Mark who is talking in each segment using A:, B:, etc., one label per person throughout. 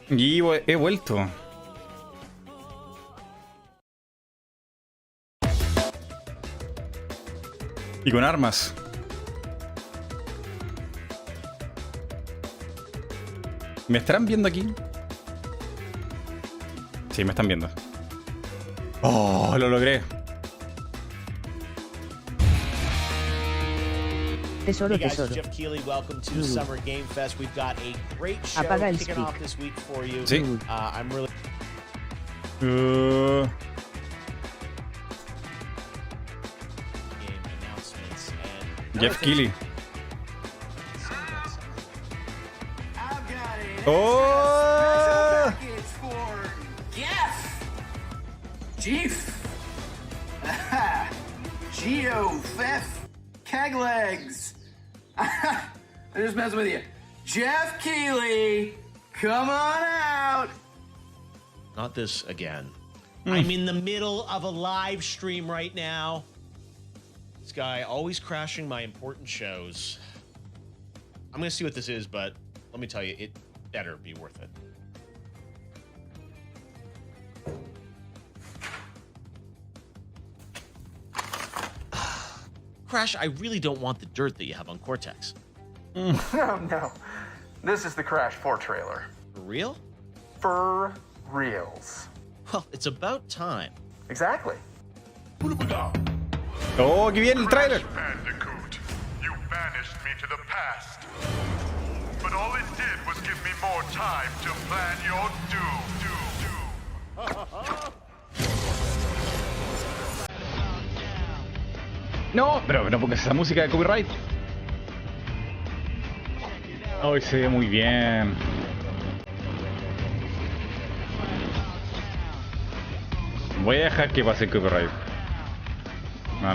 A: Y he vuelto. Y con armas. ¿Me estarán viendo aquí? Sí, me están viendo. ¡Oh! Lo logré.
B: Tesoro,
C: Hey guys,
B: tesoro.
C: Jeff Keighley, welcome to Summer Game Fest. We've got a great show
B: Apaga el
C: kicking
B: speak.
C: off this week for you.
A: Sí.
C: I'm really game announcements and
A: Jeff Keighley.
D: I've got it.
A: ¡Oh!
D: Package for Jeff. Geo, Fef, Keg Legs. I'm just messing with you. Jeff Keighley, come on out.
C: not this again. I'm in the middle of a live stream right now. This guy always crashing my important shows. I'm gonna see what this is, but let me tell you, it better be worth it. Crash, I really don't want the dirt that you have on Cortex.
E: Oh no. This is the Crash 4 trailer.
C: For real?
E: For reals.
C: Well, it's about time.
E: Exactly.
A: ¡Oh, qué bien el tráiler!
F: Bandicoot, you banished me to the past. But all it did was give me more time to plan your doom.
A: No, pero no pongas esa música de copyright. Hoy se ve muy bien. Voy a dejar que pase el copyright. No,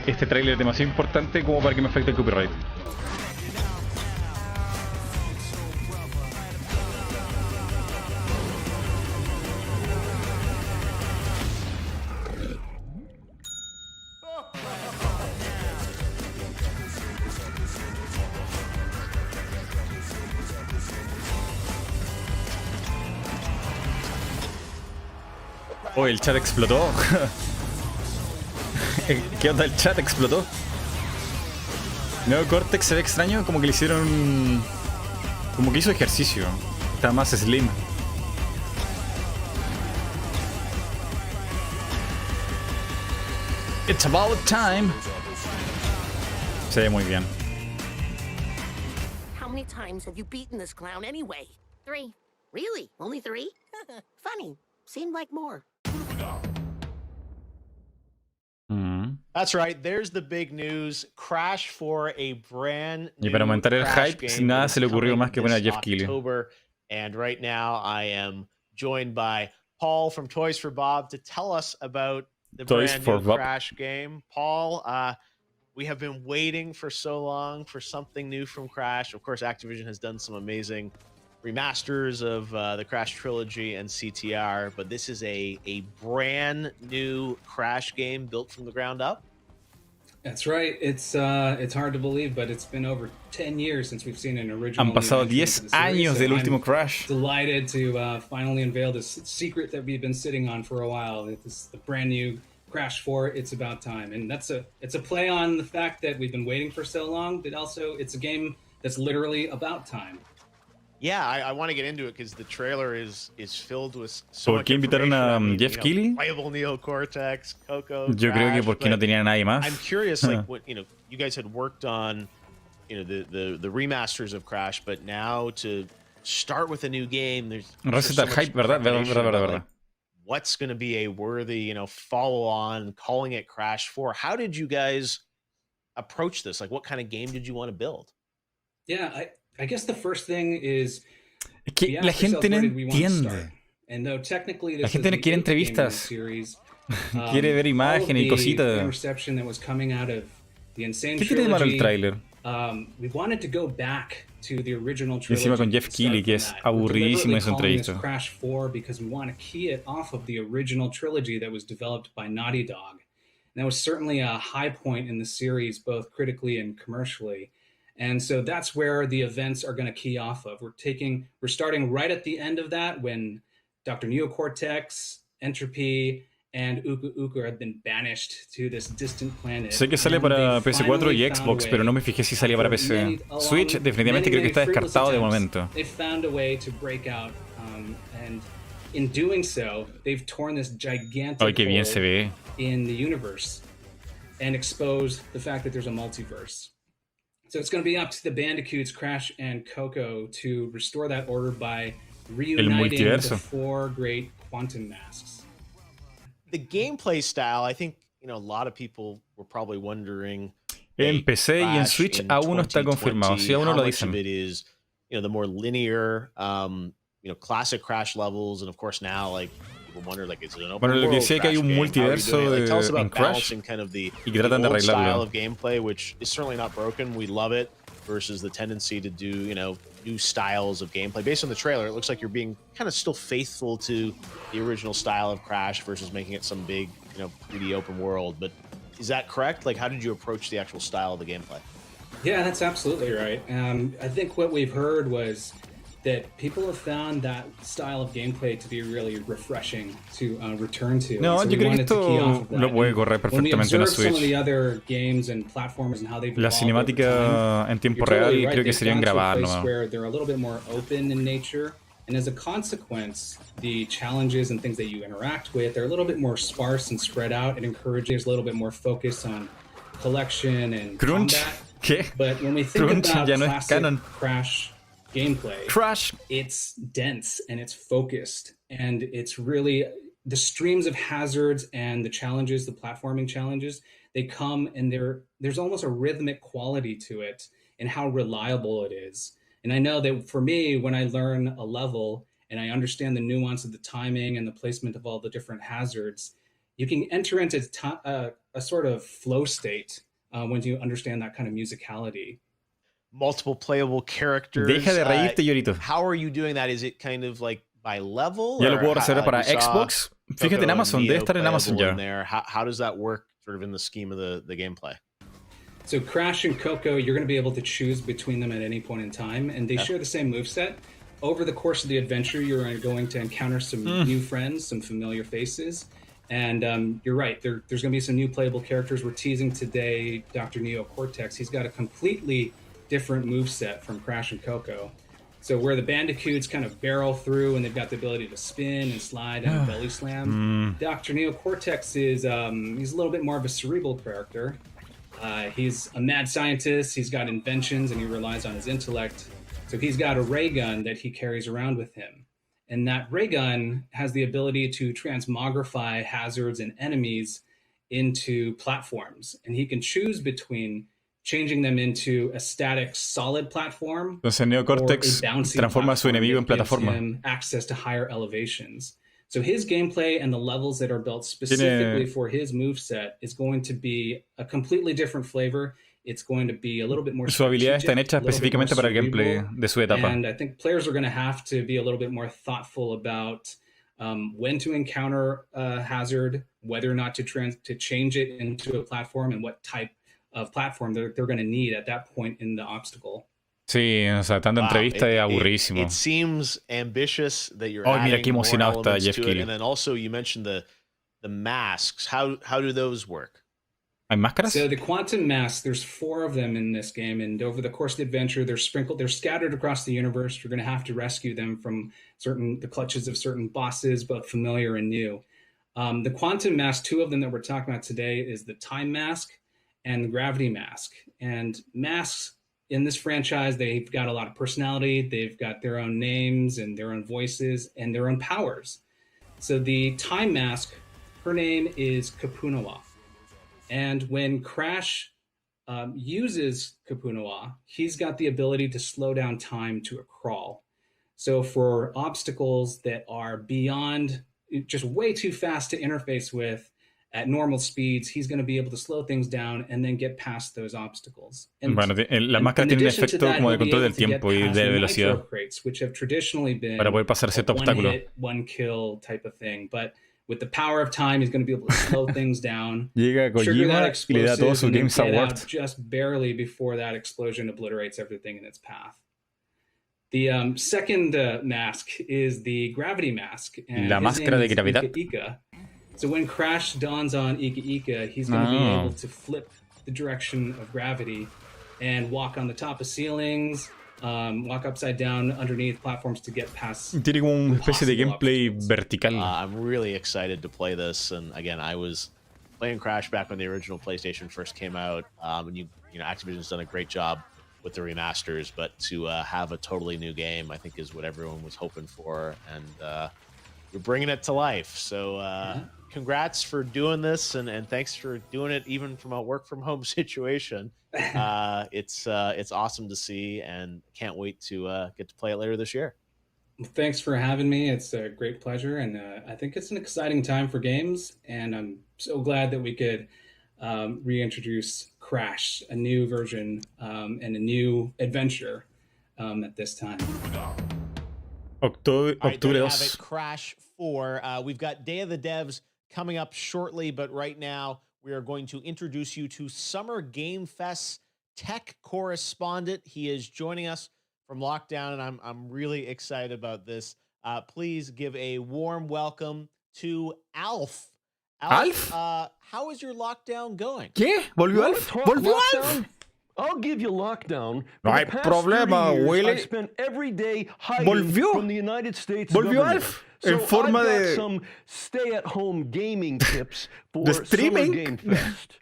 A: este trailer es demasiado importante como para que me afecte el copyright. Oh, el chat explotó. ¿Qué onda? El chat explotó. Neocortex se ve extraño, como que le hicieron... Como que hizo ejercicio. Está más slim. It's about time. Se ve muy bien.
G: How many times have you beaten this clown anyway? 3. Really? Only 3? Funny. Seemed like more.
C: That's right. There's the big news. Crash for a brand
A: Y
C: new
A: para aumentar el
C: Crash
A: hype,
C: game
A: nada
C: that
A: se
C: is
A: le ocurrió
C: coming
A: más que poner a
C: this
A: Jeff Keighley.
C: October. And right now I am joined by Paul from Toys for Bob to tell us about the
A: Toys
C: brand
A: for
C: new
A: Bob.
C: Crash game. Paul, we have been waiting for so long for something new from Crash. Of course, Activision has done some amazing remasters of the Crash trilogy and CTR, but this is a brand new Crash game built from the ground up.
H: That's right. It's hard to believe, but it's been over 10 years since we've seen an original.
A: Han pasado
H: new entry
A: 10
H: into the series,
A: años
H: so
A: del
H: I'm
A: último Crash.
H: Delighted to finally unveil this secret that we've been sitting on for a while. It's the brand new Crash 4. It's about time, and it's a play on the fact that we've been waiting for so long, but also it's a game that's literally about time.
C: Yeah, I want to get into it because the trailer is filled with so
A: ¿Por
C: much
A: qué invitaron
C: information.
A: a
C: I mean,
A: Jeff Keighley?
C: Playable Neocortex, Coco.
A: Yo creo que
C: Crash,
A: porque no
C: but
A: tenía nadie más.
C: I'm curious, like, what you guys had worked on, the remasters of Crash, but now to start with a new game, there's
A: Reset
C: so
A: el
C: much
A: hype, ¿verdad?
C: trepidation about,
A: ¿Verdad?
C: like, what's going to be a worthy, follow-on, calling it Crash 4. How did you guys approach this? Like, what kind of game did you want to build?
H: Yeah, I guess the first thing is
A: Es que la gente no entiende. La gente no quiere entrevistas. Quiere ver imágenes y cositas. ¿Qué tiene de malo el tráiler? Y encima con Jeff Keighley, que es aburridísima esa entrevista.
H: Crash 4 because we want to key it off of the original trilogy that was developed by Naughty Dog. And that was certainly a high point in the series, both critically and commercially. And so that's where the events are going to key off of. We're starting right at the end of that when Dr. Neocortex, Entropy, and Uku Uku have been banished to this distant planet.
A: Sé que sale para PS4 y Xbox, pero no me fijé si salía para PC. Switch definitivamente creo que está descartado de momento.
H: They found a way to break out, and in doing so, they've torn this gigantic
A: Ay, qué bien se ve.
H: in the universe and exposed the fact that there's a multiverse. So it's going to be up to the Bandicoots, Crash and Coco, to restore that order by reuniting the 4 great quantum masks.
C: The gameplay style, I think, a lot of people were probably wondering.
A: En PC y en Switch aún no está confirmado. Si aún no lo dicen.
C: It is, the more linear, classic Crash levels, and of course now, like, people wonder, like, is it an open world?
A: Bueno, lo que decía que hay un multiverso en Crash
C: kind of the
A: y que tratan de
C: old style
A: arreglarlo.
C: of gameplay, which is certainly not broken. We love it, versus the tendency to do, new styles of gameplay. Based on the trailer, it looks like you're being kind of still faithful to the original style of Crash versus making it some big, 3D open world. But is that correct? Like, how did you approach the actual style of the gameplay?
H: Yeah, that's absolutely right. I think what we've heard was that people have found that style of gameplay to be really refreshing to return to.
A: No, yo creo que esto lo puede correr perfectamente en la Switch. La cinemática en tiempo real creo que sería en grabar, ¿no?
H: They're a little bit more open in nature, and as a consequence, the challenges and things that you interact with are a little bit more sparse and spread out. It encourages a little bit more focus on collection and combat.
A: ¿Qué?
H: But when we think
A: Crunch
H: about
A: ya no es
H: classic
A: canon.
H: Crash gameplay,
A: Crash,
H: it's dense and it's focused, and it's really the streams of hazards and the challenges, the platforming challenges, they come, and there's almost a rhythmic quality to it and how reliable it is. And I know that for me, when I learn a level and I understand the nuance of the timing and the placement of all the different hazards, you can enter into a sort of flow state when you understand that kind of musicality.
C: Multiple playable characters.
A: Deja de reírte, Yorito.
C: How are you doing that? Is it kind of like by level?
A: Ya lo puedo reservar para Xbox. Fíjate en Amazon, debe estar en Amazon ya.
C: How does that work sort of in the scheme of the gameplay?
H: So Crash and Coco, you're going to be able to choose between them at any point in time, and they share the same moveset. Over the course of the adventure, you're going to encounter some new friends, some familiar faces. And you're right, there's going to be some new playable characters. We're teasing today Dr. Neocortex. He's got a completely different moveset from Crash and Coco. So where the Bandicoots kind of barrel through and they've got the ability to spin and slide and belly slam, Dr. Neocortex is he's a little bit more of a cerebral character. He's a mad scientist, he's got inventions, and he relies on his intellect. So he's got a ray gun that he carries around with him. And that ray gun has the ability to transmogrify hazards and enemies into platforms. And he can choose between changing them into a static solid platform.
A: Entonces Neocortex transforma a su enemigo en plataforma.
H: Access to higher elevations. So his gameplay and the levels that are built specifically for his moveset is going to be a completely different flavor. It's going to be a little bit more.
A: Sus habilidades están hechas específicamente para el gameplay de su etapa.
H: And I think players are going to have to be a little bit more thoughtful about when to encounter a hazard, whether or not to change it into a platform, and what type of platform they're going to need at that point in the obstacle.
A: Sí, o sea, tanta entrevista es aburrísimo.
C: It seems ambitious that you're
A: mira qué emocionado está Jeff Keighley.
C: And then also you mentioned the masks. How do those work?
A: ¿Hay máscaras?
H: So the quantum masks, there's 4 of them in this game, and over the course of the adventure, they're scattered across the universe. You're going to have to rescue them from the clutches of certain bosses, both familiar and new. The quantum mask, 2 of them that we're talking about today, is the time mask and the gravity mask. And masks in this franchise, they've got a lot of personality. They've got their own names and their own voices and their own powers. So the time mask, her name is Kapunawa. And when Crash uses Kapunawa, he's got the ability to slow down time to a crawl. So for obstacles that are beyond, just way too fast to interface with at normal speeds, he's going to be able to slow things down and then get past those obstacles. And,
A: bueno, las máscaras tienen un efecto como de control del tiempo y de velocidad
H: which have traditionally been
A: para poder pasar cierto obstáculo.
H: one hit, one kill type of thing. But With the power of time, he's going to be able to slow things down.
A: Llega Kojima y le da todo su Games Award.
H: Just barely before that explosion obliterates everything in its path. The second mask is the gravity mask. And
A: La máscara de gravedad.
H: Ika Ika. So when Crash dawns on Ika Ika, he's going to be able to flip the direction of gravity and walk on the top of ceilings, walk upside down underneath platforms to get past.
A: Tiene como una especie de gameplay vertical.
C: I'm really excited to play this, and again, I was playing Crash back when the original PlayStation first came out, and you know, Activision's done a great job with the remasters, but to have a totally new game, I think, is what everyone was hoping for, and you're bringing it to life. So congrats for doing this, and thanks for doing it even from a work from home situation. It's awesome to see, and can't wait to get to play it later this year.
H: Thanks for having me. It's a great pleasure, and I think it's an exciting time for games, and I'm so glad that we could reintroduce Crash, a new version and a new adventure at this time.
C: October
A: Right, there you have
C: it, Crash 4. We've got Day of the Devs coming up shortly, but right now we are going to introduce you to Summer Game Fest's tech correspondent. He is joining us from lockdown, and I'm really excited about this. Please give a warm welcome to Alf.
A: Alf?
C: How is your lockdown going?
A: ¿Qué? ¿Volvió Alf? ¿Volvió Alf?
B: I'll give you lockdown.
A: No hay problema, Willy. Volvió.
B: From the United States
A: Volvió
B: government.
A: Alf. En forma
B: I've got
A: de
B: some stay-at-home gaming tips for
A: de
B: Summer
A: streaming.
B: Game Fest.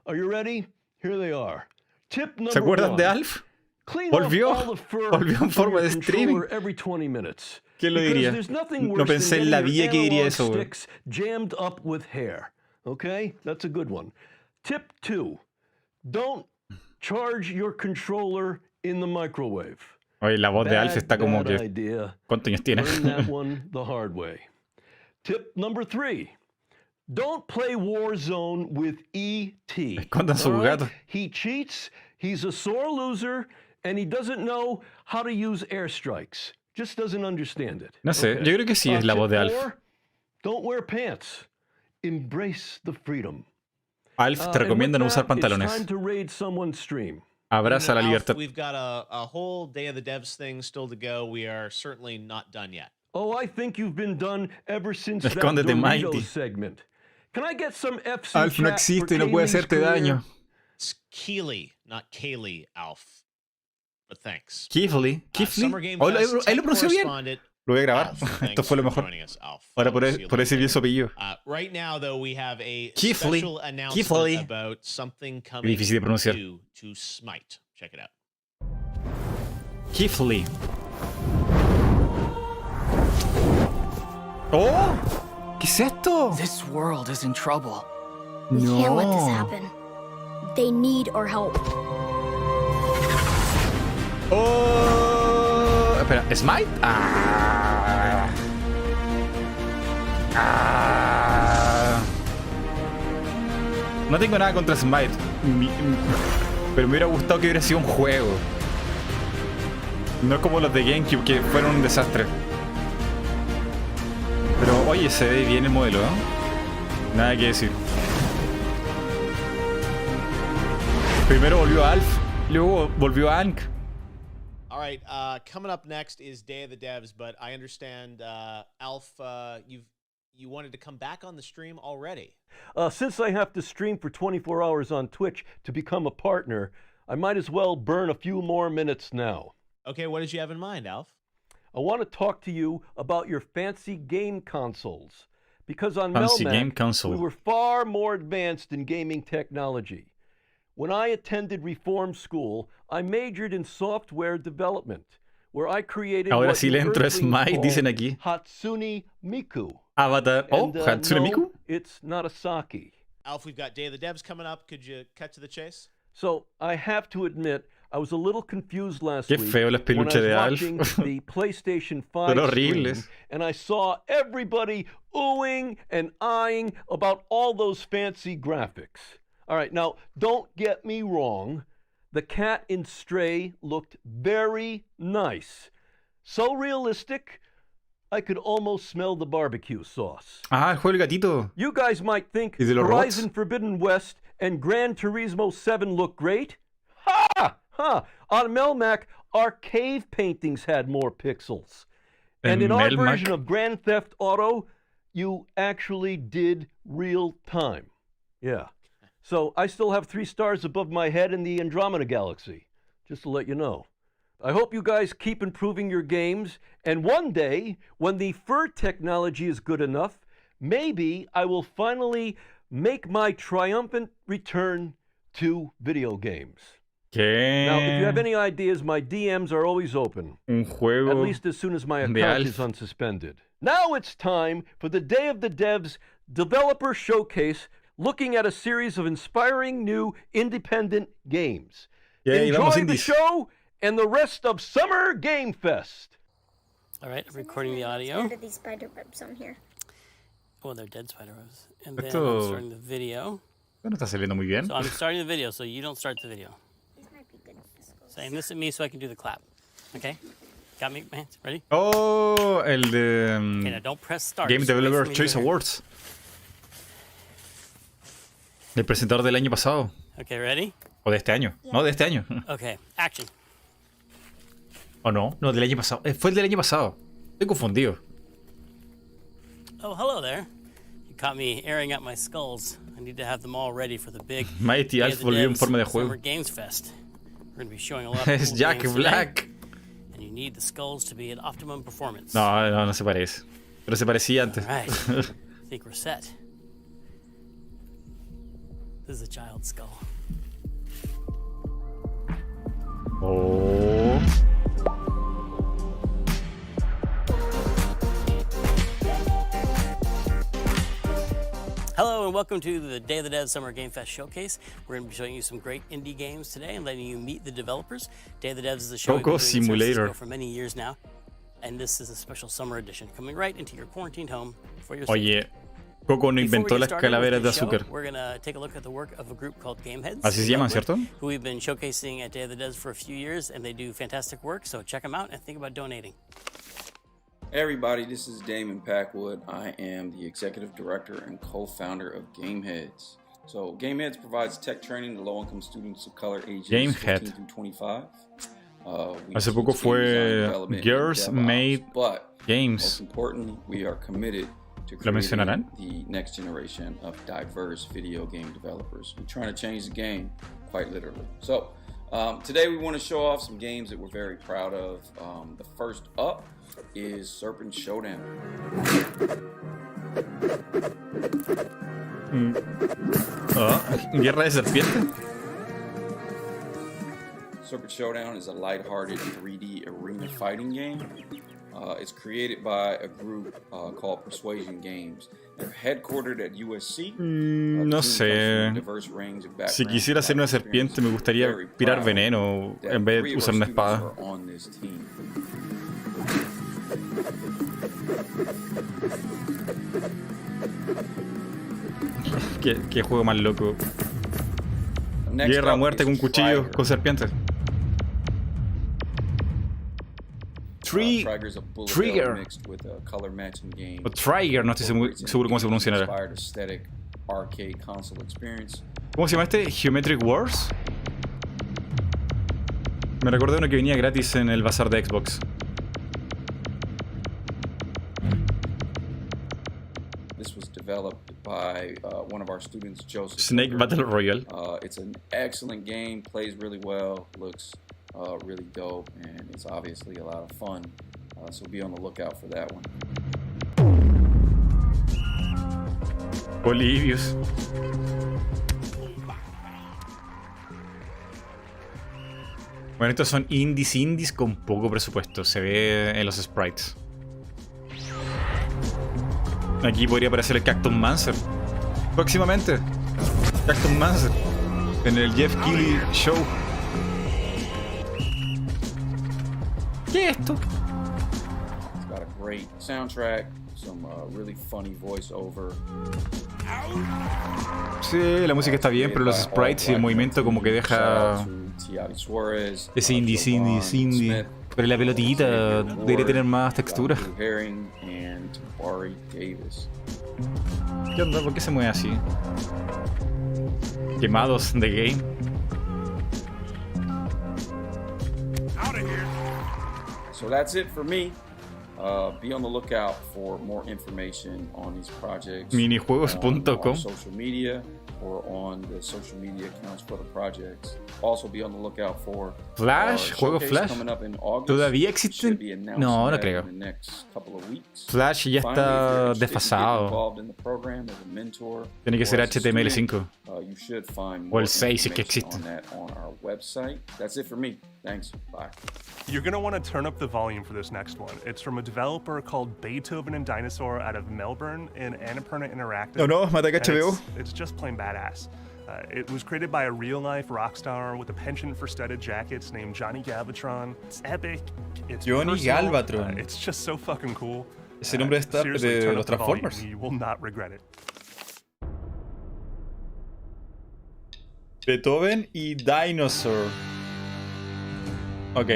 B: Are you ready? Here they are. Tip number
A: ¿Se acuerdan
B: one.
A: de Alf?
B: Clean
A: Volvió.
B: off all the fur
A: Volvió en
B: from
A: forma
B: your
A: de streaming.
B: controller every 20 minutes.
A: ¿Quién lo
B: Because
A: diría?
B: there's nothing
A: No
B: worse
A: pensé
B: than
A: en la
B: getting
A: vida
B: your
A: que diría
B: analog
A: eso, güey.
B: sticks jammed up with hair. Okay? That's a good one. Tip 2. Don't charge your controller in the microwave.
A: Oye, la voz de Alf está como
B: Bad
A: que...
B: idea.
A: ¿Cuántos años tiene?
B: Learn that one the hard way. Tip number 3. Don't play Warzone with E.T.
A: Escondan sus
B: All right?
A: gatos.
B: He cheats, he's a sore loser, and he doesn't know how to use airstrikes. Just doesn't understand it.
A: No sé,
B: Okay.
A: yo creo que sí es la voz de
B: Tip
A: Alf.
B: 4, don't wear pants. Embrace the freedom.
A: Alf te
B: And
A: recomienda no
B: with
A: usar
B: that, it's
A: pantalones.
B: time to raid someone's stream.
A: Abraza la
C: Alf,
A: libertad.
C: We've got a whole Day of the Devs thing still to go. We are certainly not done yet.
B: Oh, I think you've been done ever since that
A: Escóndete,
B: Doritos
A: Mighty.
B: segment. Can I get some F's in
A: Alf no
B: chat
A: existe
B: for
A: y no puede
B: Kaylee's
A: hacerte
B: career?
A: daño.
C: It's Keeley, not Kaylee, Alf. But thanks.
A: Kifley.
C: Summer
A: Kifley.
C: Game
A: Oh,
C: Fest
A: ahí lo
C: tech
A: pronunció bien.
C: correspondent,
A: Lo voy a grabar.
C: Alf,
A: Esto
C: thanks
A: fue lo
C: for
A: mejor.
C: joining us, Alf.
A: Ahora
C: We'll see you
A: por ese
C: later.
A: bien su apellido.
C: Right now, though, we have a
A: Keithley.
C: special announcement
A: Keithley.
C: about something
A: Qué
C: coming
A: difícil de pronunciar.
C: to Smite. Check it out.
A: Kifley. ¡Oh! ¿Qué es esto?
I: This world is in trouble.
J: We can't let this
A: No.
J: happen. They need our help.
A: ¡Oh! Espera, ¿Smite? ¡Ah! ¡Ah! No tengo nada contra Smite. Pero me hubiera gustado que hubiera sido un juego. No como los de GameCube, que fueron un desastre. Pero oye, se ve bien el modelo, ¿eh? Nada que decir. Primero volvió Alf, luego volvió Hank.
C: All right, coming up next is Day of the Devs, but I understand, Alf, you wanted to come back on the stream already.
B: Since I have to stream for 24 hours on Twitch to become a partner, I might as well burn a few more minutes now.
C: Okay, what did you have in mind, Alf?
B: I want to talk to you about your fancy game consoles. Because on
A: Fancy game
B: Melmac,
A: console.
B: we were far more advanced in gaming technology. When I attended Reform School, I majored in software development, where I created
A: Ahora
B: what
A: sí
B: you
A: le entro a
B: Earthlings
A: Smite,
B: call
A: dicen aquí.
B: Hatsune Miku.
A: Avatar. Oh,
B: And,
A: Hatsune
B: no,
A: Miku.
B: it's not a sake.
C: Alf, we've got Day of the Devs coming up. Could you cut to the chase?
B: So I have to admit, I was a little confused last
A: Qué
B: week
A: feo las
B: when I
A: peluches de
B: was
A: Alf.
B: watching the PlayStation 5
A: Son
B: stream,
A: horribles.
B: and I saw everybody oohing and eyeing about all those fancy graphics. All right, now don't get me wrong. The cat in Stray looked very nice. So realistic, I could almost smell the barbecue sauce.
A: Ah, el juego del gatito.
B: You guys might think
A: ¿Y de los
B: Horizon
A: robots?
B: Forbidden West and Gran Turismo 7 look great. Ha! Ha! On Melmac, our cave paintings had more pixels. And in our
A: Melmac?
B: version of Grand Theft Auto, you actually did real time. Yeah. So I still have 3 stars above my head in the Andromeda Galaxy, just to let you know. I hope you guys keep improving your games, and one day, when the fur technology is good enough, maybe I will finally make my triumphant return to video games.
A: ¿Qué?
B: Now, if you have any ideas, my DMs are always open.
A: Un juego
B: At least as soon as my
A: de
B: account
A: Alf.
B: is unsuspended. Now it's time for the Day of the Devs Developer Showcase, looking at a series of inspiring new independent games.
A: Yay, vamos
B: Enjoy the
A: indies.
B: show and the rest of Summer Game Fest.
K: All right, I'm recording the audio.
J: Under these spider webs on here.
K: Oh, they're dead spider webs. And then
A: Esto-
K: I'm starting the video.
A: No está saliendo muy bien.
K: So I'm starting the video, so you don't start the video.
J: These might be good.
K: Saying this at me so I can do the clap. Okay? Got me, man? Ready?
A: Oh, el de
K: Okay, now don't press start.
A: Game
K: Just wait
A: Developer
K: for me to
A: Choice
K: hear.
A: Awards. El presentador del año pasado.
K: Okay, ready?
A: O de este año. No, de este año.
K: Okay, action.
A: ¿O no? No, del año pasado. Fue el del año pasado. Estoy confundido.
K: Oh, hello there. You caught me airing out my skulls. I need to have them all ready for the big
A: Mighty
K: Day
A: Alf
K: of the
A: volvió en
K: Devs
A: forma de
K: Summer
A: juego.
K: Games Fest. We're going to be showing a lot of
A: Es
K: cool
A: Jack
K: games today,
A: Black.
K: and you need the skulls to be at optimum performance.
A: No, no, no se parece. Pero se parecía antes.
K: All right. I think we're set. This is a child's skull.
A: Oh.
K: Hello and welcome to the Day of the Devs Summer Game Fest Showcase. We're going to be showing you some great indie games today and letting you meet the developers. Day of the Devs is a show we've
A: Coco
K: been doing in San Francisco
A: Simulator.
K: for many years now, and this is a special summer edition coming right into your quarantined home for your safety.
A: Oye, Coco no
K: Before we
A: inventó
K: get
A: las
K: started with
A: calaveras de
K: the show,
A: azúcar.
K: We're going to take a look at the work of a group called Gameheads.
A: Así se llaman, ¿cierto?
K: Who we've been showcasing at Day of the Devs for a few years, and they do fantastic work, so check them out and think about donating.
L: Hey everybody, this is Damon Packwood. I am the executive director and co-founder of Gameheads. So Gameheads provides tech training to low-income students of color ages
A: Gamehead.
L: 14 through 25. We
A: Hace
L: teach
A: poco
L: game
A: fue
L: design, development, and
A: Girls
L: DevOps,
A: Made
L: but
A: Games.
L: most importantly, we are committed to
A: ¿Lo
L: creating
A: mencionarán?
L: the next generation of diverse video game developers. We're trying to change the game, quite literally. So today we want to show off some games that we're very proud of. The first up is Serpent Showdown.
A: Guerra de serpiente.
L: Serpent Showdown is a lighthearted 3D arena fighting game. It's created by a group called Persuasion Games. They're headquartered at USC.
A: No sé. Si quisiera ser una serpiente me gustaría tirar veneno en vez de usar una espada. ¿Qué juego más loco? Guerra a muerte con cuchillos, con serpientes. Trigger. O Trigger, no estoy seguro cómo se pronunciará. ¿Cómo se llama este? Geometric Wars. Me recordé uno que venía gratis en el bazar de Xbox.
L: This was developed by one of our students, Joseph.
A: Snake Battle Royale.
L: It's an excellent game, plays really well, looks really dope, and it's obviously a lot of fun. So be on the lookout for that one.
A: Olivius. Bueno, estos son indies con poco presupuesto. Se ve en los sprites. Aquí podría aparecer el Cactus Mancer. Próximamente. Cactus Mancer. En el Jeff Keighley Show. ¿Qué es esto?
L: It's got a great soundtrack, some really funny voiceover.
A: Sí, la música está bien, pero los sprites y el movimiento como que deja ese indie. Pero la pelotita debería tener más textura.
L: Herring and Barry Davis.
A: ¿Qué onda? ¿Por qué se mueve así? Quemados de game.
L: So that's it for me. Be on the lookout for more information on these projects.
A: Minijuegos.com.
L: On social media or on the social media accounts for the projects. Also be on the lookout for
A: Flash, juego Flash. ¿Todavía existen? No, no creo. Flash ya está desfasado. Tiene que ser HTML5. O el 6 si es que existe.
L: That's it for me. Thanks. Bye.
M: You're going to want to turn up the volume for this next one. It's from a developer called Beethoven and Dinosaur out of Melbourne in Annapurna Interactive.
A: Oh no, mata HBO.
M: It's just plain badass. It was created by a real-life rock star with a penchant for studded jackets named Johnny Galvatron. It's epic. It's
A: Johnny
M: personal.
A: Galvatron.
M: It's just so fucking cool.
A: Es el nombre de los Transformers.
M: You will not regret it.
A: Beethoven y Dinosaur. Ok.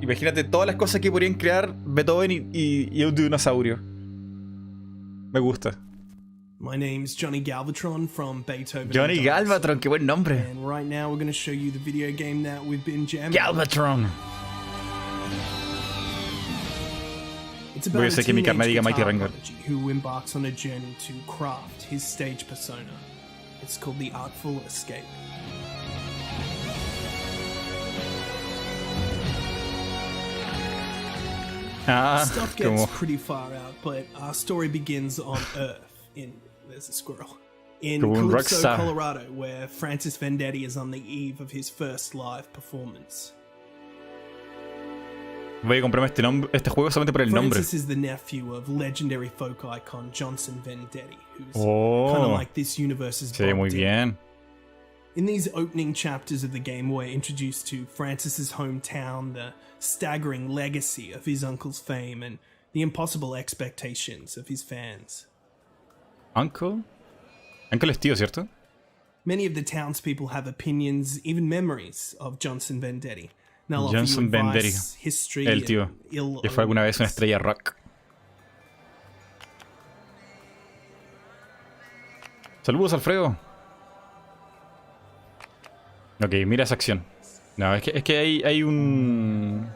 A: Imagínate todas las cosas que podrían crear Beethoven y un dinosaurio. Me gusta.
N: My name's Johnny Galvatron from Beethoven.
A: Johnny Galvatron, qué buen nombre.
N: And right now we're going to show you the video game that we've been jamming.
A: Galvatron.
N: It's about a
A: mi carnet diga
N: teenage guitar
A: MightyRengar.
N: prodigy who embarks on a journey to craft his stage persona. It's called The Artful Escape. Stuff gets pretty far out, but our story begins on Earth. There's a squirrel. In Calypso, Colorado, where Francis Vendetti is on the eve of his first live performance.
A: Voy a comprarme este juego solamente por el nombre.
N: Francis is the nephew of legendary folk icon Johnson Vendetti, who's kind of like this universe's Bob
A: muy
N: Dylan.
A: bien.
N: In these opening chapters of the game, we're introduced to Francis's hometown, the staggering legacy of his uncle's fame, and the impossible expectations of his fans.
A: Uncle? Uncle es tío, ¿cierto?
N: Many of the townspeople have opinions, even memories, of Johnson Vendetti.
A: Johnson Vendetti, el tío, que fue alguna vez una estrella rock. Saludos, Alfredo. Ok, mira esa acción. No, es que hay una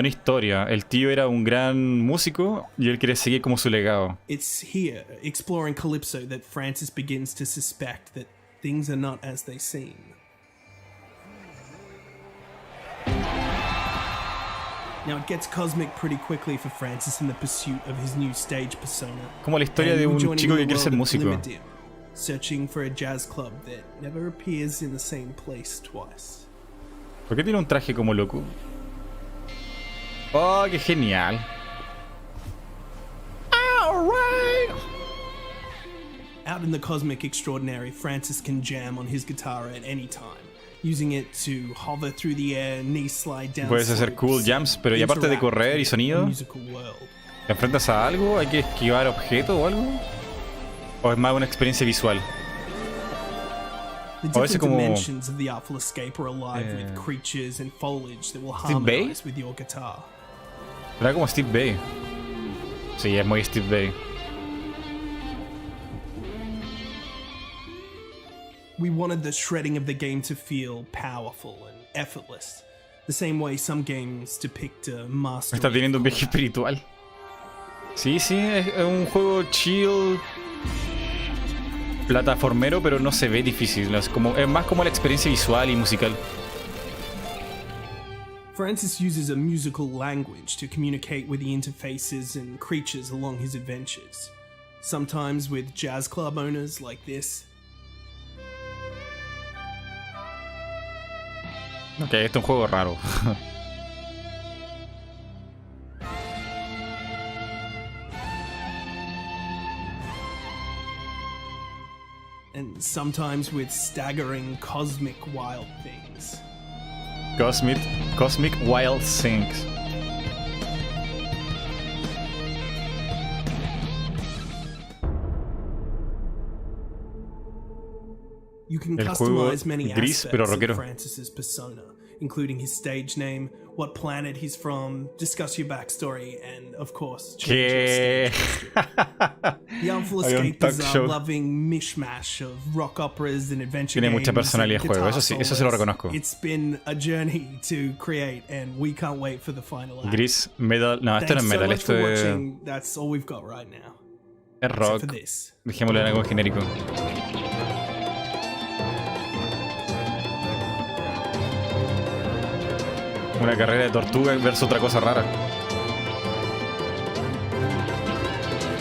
A: historia. El tío era un gran músico y él quiere seguir como su legado.
N: It's here, exploring Calypso, that Francis begins to suspect that things are not as they seem. Now it gets cosmic pretty quickly for Francis in the pursuit of his new stage persona.
A: Como la historia de un chico que quiere ser músico.
N: Searching for a jazz club that never appears in the same place twice.
A: ¿Por qué tiene un traje como loco? Oh, qué genial.
N: Alright. Out in the cosmic extraordinary, Francis can jam on his guitar at any time, using it to hover through the air, knee slide down.
A: Puedes hacer cool jumps, pero y aparte de correr y sonido, ¿te enfrentas a algo? ¿Hay que esquivar objetos o algo? ¿O es más una experiencia visual?
N: The different dimensions of the Artful Escape are alive with creatures and foliage that will harmonize with your guitar.
A: Era como Steve Bay. Sí, es muy Steve Bay.
N: We wanted the shredding of the game to feel powerful and effortless, the same way some games depict a master.
A: Me está teniendo un viaje espiritual. Sí, es un juego chill, plataformero, pero no se ve difícil. Es más como la experiencia visual y musical.
N: Francis uses a musical language to communicate with the interfaces and creatures along his adventures, sometimes with jazz club owners like this.
A: Ok, esto es un juego raro.
N: And sometimes with staggering cosmic wild things.
A: Cosmic Wild Things.
N: You can customize many aspects of Francis's persona, including his stage name, what planet he's from, discuss your backstory, and of course, change
A: ¿Qué?
N: your stage costume. The Artful Escape is a loving mishmash of rock operas and adventure
A: Tiene
N: games.
A: mucha personalidad el juego, eso sí, eso se lo reconozco.
N: It's been a journey to create, and we can't wait for the final act.
A: Gris, metal, no, esto no es
N: Thanks so
A: metal,
N: much
A: esto
N: for
A: es,
N: watching. That's all we've got right now.
A: es rock.
N: Except for this.
A: Dejémoslo en algo genérico. Una carrera de tortuga versus otra cosa rara.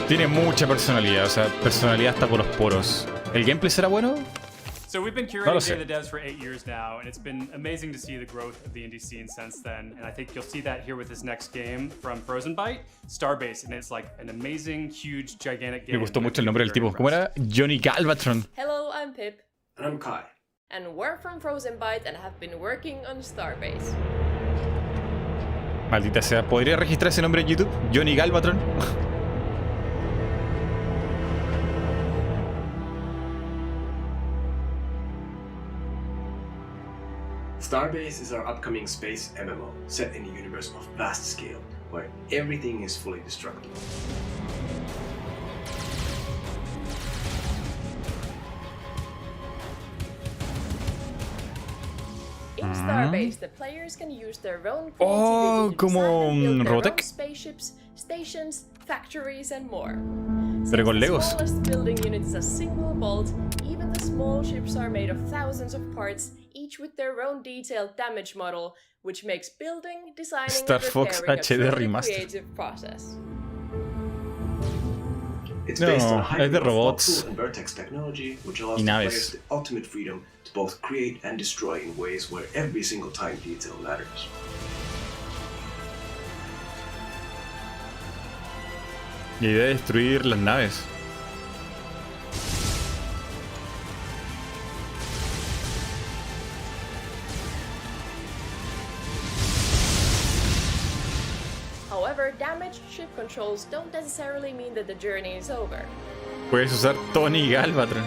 A: Tiene mucha personalidad, o sea, personalidad hasta por los poros. ¿El gameplay será bueno?
O: So we've been curating Day of the Devs for 8 years now, and it's been amazing to see the growth of the indie scene since then. And I think you'll see that here with this next game from Frozen Byte, Starbase, and it's like an amazing, huge, gigantic game.
A: Me gustó mucho el nombre del tipo. ¿Cómo era? Johnny Galvatron.
P: Hello, I'm Pip.
Q: And I'm Kai.
P: And we're from Frozen Byte and have been working on Starbase.
A: Maldita sea, ¿podría registrar ese nombre en YouTube? Johnny Galvatron.
Q: Starbase is our upcoming space MMO, set in a universe of vast scale, where everything is fully destructible.
P: In Starbase, the players can use their own creativity to
A: como
P: design and build their own
A: Robotech.
P: spaceships, stations, factories, and more.
A: Pero con
P: The
A: Legos.
P: smallest building unit is a single bolt. Even the small ships are made of thousands of parts, each with their own detailed damage model, which makes building, designing,
A: Star
P: and
A: Fox
P: repairing a
A: HD
P: truly
A: Remaster.
P: creative process.
Q: It's
A: No,
Q: based on a
A: es
Q: hybrid
A: de
Q: of
A: robots
Q: Opal and Vertex technology, which allows
A: y
Q: the
A: naves.
Q: players the ultimate freedom to both create and destroy in ways where every single tiny detail matters.
A: La idea de destruir las naves.
P: However, damaged ship controls don't necessarily mean that the journey is over.
A: Puedes usar Tony Galvatron.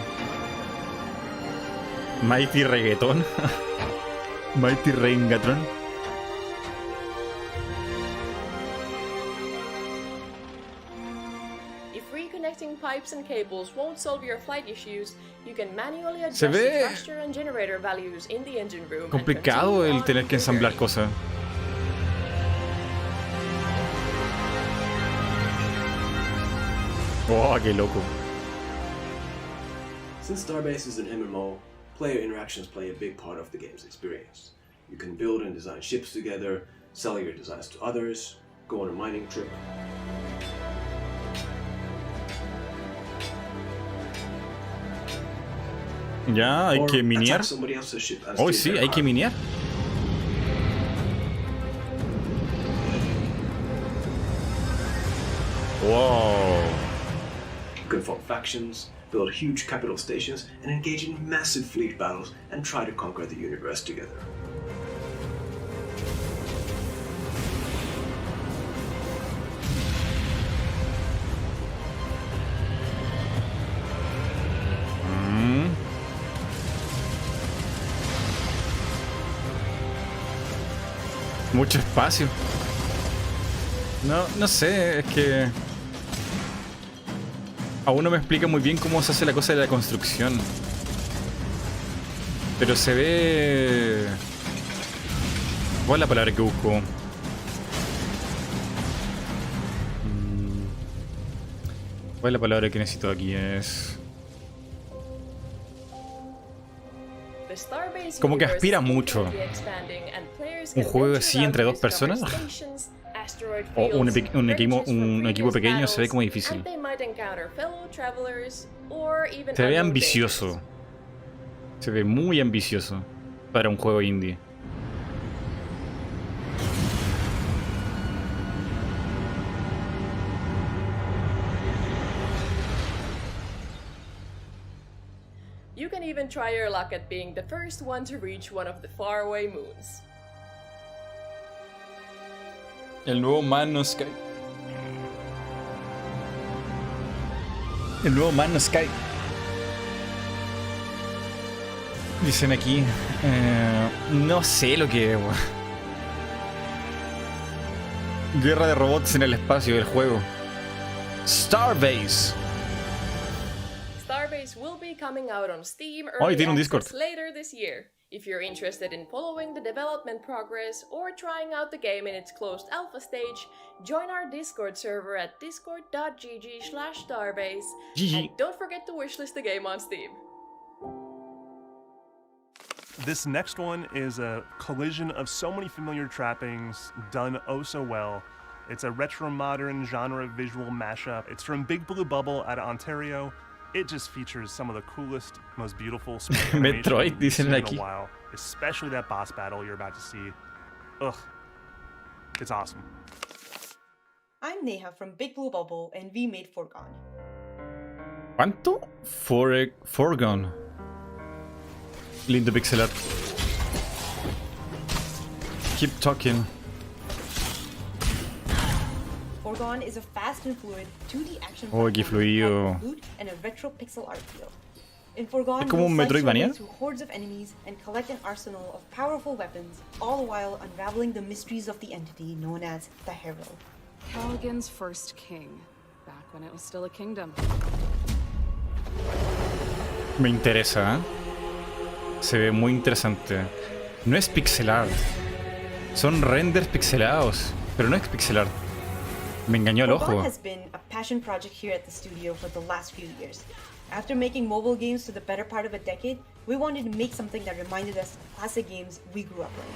A: Mighty Reggaeton. Mighty Rengatron.
P: If reconnecting pipes and cables won't solve your flight issues, you can manually adjust
A: Se
P: the
A: ve
P: thruster and generator values in the engine room. and
A: complicado
P: continue
A: el
P: on
A: tener
P: with
A: que
P: your
A: ensamblar
P: journey.
A: cosas. Oh, qué loco.
Q: Since Starbase is an MMO, player interactions play a big part of the game's experience. You can build and design ships together, sell your designs to others, go on a mining trip.
A: Ya, hay
Q: or
A: que minear.
Q: attack somebody else's ship and
A: Hoy
Q: steal
A: sí,
Q: their
A: hay que
Q: cargo.
A: minear. Wow.
Q: You can form factions, build huge capital stations, and engage in massive fleet battles and try to conquer the universe together.
A: Mucho espacio. No sé, es que aún no me explica muy bien cómo se hace la cosa de la construcción. Pero se ve... ¿Cuál es la palabra que busco? ¿Cuál es la palabra que necesito aquí? Es...
P: The Starbase
A: Como que
P: universe
A: aspira
P: is
A: mucho.
P: constantly expanding, and players
A: ¿Un
P: can
A: juego
P: venture
A: así
P: out
A: entre
P: to
A: dos
P: discover
A: personas?
P: stations, asteroid
A: O un
P: fields,
A: equipo
P: previous
A: pequeño se ve como
P: battles,
A: difícil.
P: and they might encounter fellow travelers or even
A: Se ve
P: unknown
A: ambicioso. Se ve muy ambicioso para un juego indie.
P: You can even try your luck at being the first one to reach one of the faraway moons.
A: El nuevo Man No Sky. El nuevo Man No Sky. Dicen aquí. No sé lo que es, weón. Guerra de robots en el espacio del juego. Starbase.
P: Starbase will be coming out on Steam
A: Tiene un Discord.
P: later this year. If you're interested in following the development progress or trying out the game in its closed alpha stage, join our Discord server at discord.gg/starbase. And don't forget to wishlist the game on Steam.
M: This next one is a collision of so many familiar trappings done oh so well. It's a retro-modern genre visual mashup. It's from Big Blue Bubble out of Ontario. It just features some of the coolest, most beautiful
A: Metroid, dicen
M: in
A: aquí.
M: a while, especially that boss battle you're about to see. Ugh, it's awesome.
R: I'm Neha from Big Blue Bubble, and we made Foregone.
A: ¿Cuánto? Foregone. Lindo pixel art. Keep talking.
R: Foregone is a fast and fluid 2D action
A: Qué fluido.
R: and a retro pixel art feel. In Foregone,
A: ¿Es como un Metroidvania?
R: through hordes of enemies and collect an arsenal of powerful weapons, all the while unraveling the mysteries of the entity known as the Hero.
S: Caligan's first king, back when it was still a kingdom.
A: Me interesa, ¿eh? Se ve muy interesante. No es pixel art. Son renders pixelados, pero no es pixel art. Me engañó el ojo.
R: Foregone has been a passion project here at the studio for the last few years. After making mobile games to the better part of a decade, we wanted to make something that reminded us of classic games we grew up playing.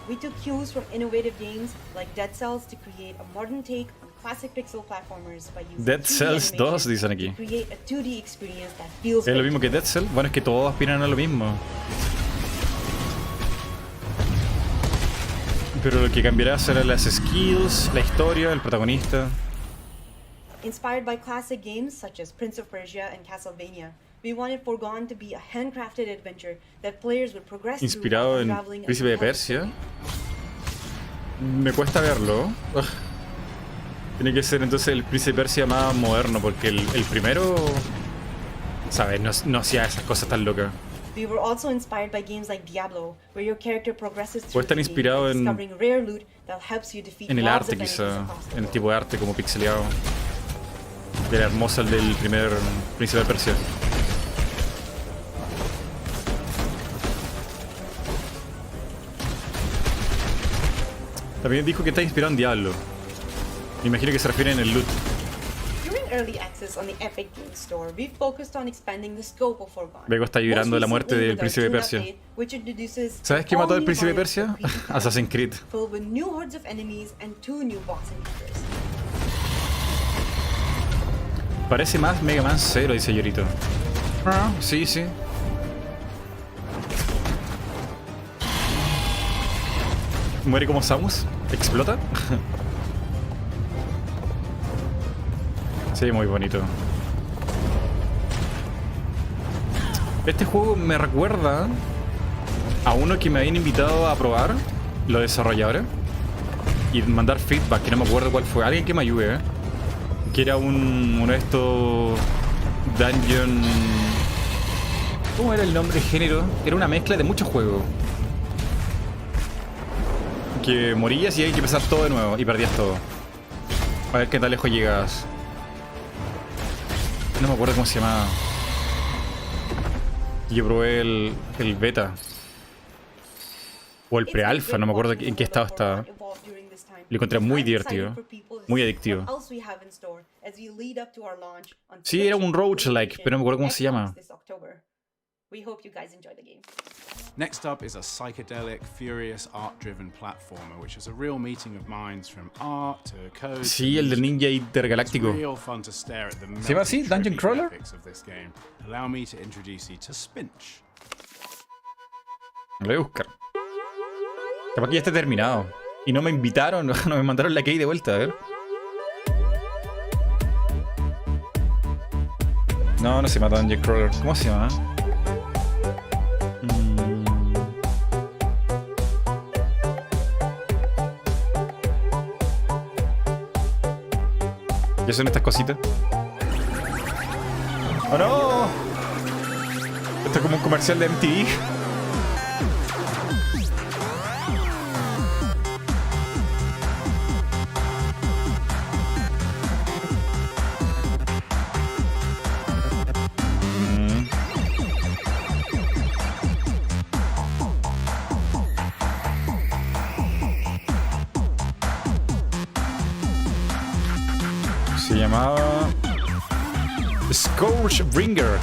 R: We took cues from innovative games like Dead Cells to create a modern take on classic pixel platformers by using
A: Dead Cells 2, dicen aquí.
R: to create a 2D experience that feels
A: ¿Es lo mismo que Dead Cell? Bueno, es que todos aspiran a lo mismo. Pero lo que cambiará serán las skills, la historia, el protagonista.
R: Inspired by classic games such as Prince of Persia and Castlevania, we wanted Foregone to be a handcrafted adventure that players would progress
A: Inspirado en Príncipe de Persia. Me cuesta verlo. Ugh. Tiene que ser entonces el Príncipe de Persia más moderno, porque el primero, ¿sabes? No hacía esas cosas tan locas.
R: We were also inspired by games like Diablo, where your character progresses
A: Puede estar inspirado en
R: discovering rare loot that helps you defeat
A: el
R: mobs
A: arte
R: of enemies
A: quizá,
R: across the
A: en el tipo de arte como pixeleado. De la hermosa del primer Príncipe de Persia. También dijo que está inspirado en Diablo. Me imagino que se refiere en el loot.
R: During early access on the Epic Games Store, we focused on expanding the scope of Foregone.
A: Vego está llorando de la muerte del Príncipe de Persia. ¿Sabes quién mató al Príncipe de Persia? Assassin's Creed.
R: Filled with new hordes of enemies and 2 new boss encounters.
A: Parece más Mega Man 0, dice Yorito. Ah, sí, sí. Muere como Samus. Explota. Sí, muy bonito. Este juego me recuerda a uno que me habían invitado a probar los desarrolladores y mandar feedback, que no me acuerdo cuál fue. Alguien que me ayude, que era uno de estos dungeon... ¿Cómo era el nombre de género? Era una mezcla de muchos juegos. Que morías y hay que empezar todo de nuevo y perdías todo. A ver qué tan lejos llegas. No me acuerdo cómo se llamaba. Yo probé el beta. O el pre-alpha, no me acuerdo en qué estado estaba. Lo encontré muy divertido. Muy adictivo. Sí, era un roguelike, pero no me acuerdo cómo se llama.
T: Next up is a psychedelic, furious, art-driven platformer, which is a real meeting of minds from art to code.
A: Sí, el del ninja intergaláctico. ¿Se llama así? ¿Dungeon Crawler?
T: Allow me to introduce you to Spinch.
A: Lo voy a buscar. Capaz que ya esté terminado. Y no me invitaron, no me mandaron la key de vuelta, a ver. No, no se llama Dungeon Crawler. ¿Cómo se llama? ¿Qué son estas cositas? ¡Oh no! Esto es como un comercial de MTV. Se llamaba Scourgebringer.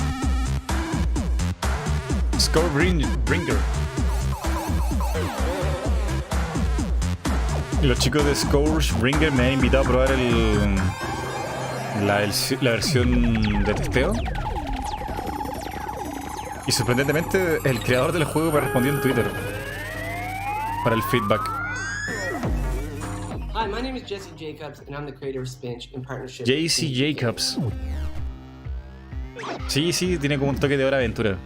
A: Scourgebringer. Y los chicos de Scourgebringer me han invitado a probar la versión de testeo. Y sorprendentemente el creador del juego me respondió en Twitter para el feedback.
U: Hi, my name is Jesse Jacobs, and I'm the creator of Spinch in partnership.
A: JC Jacobs. Sí, tiene como un toque de Hora Aventura.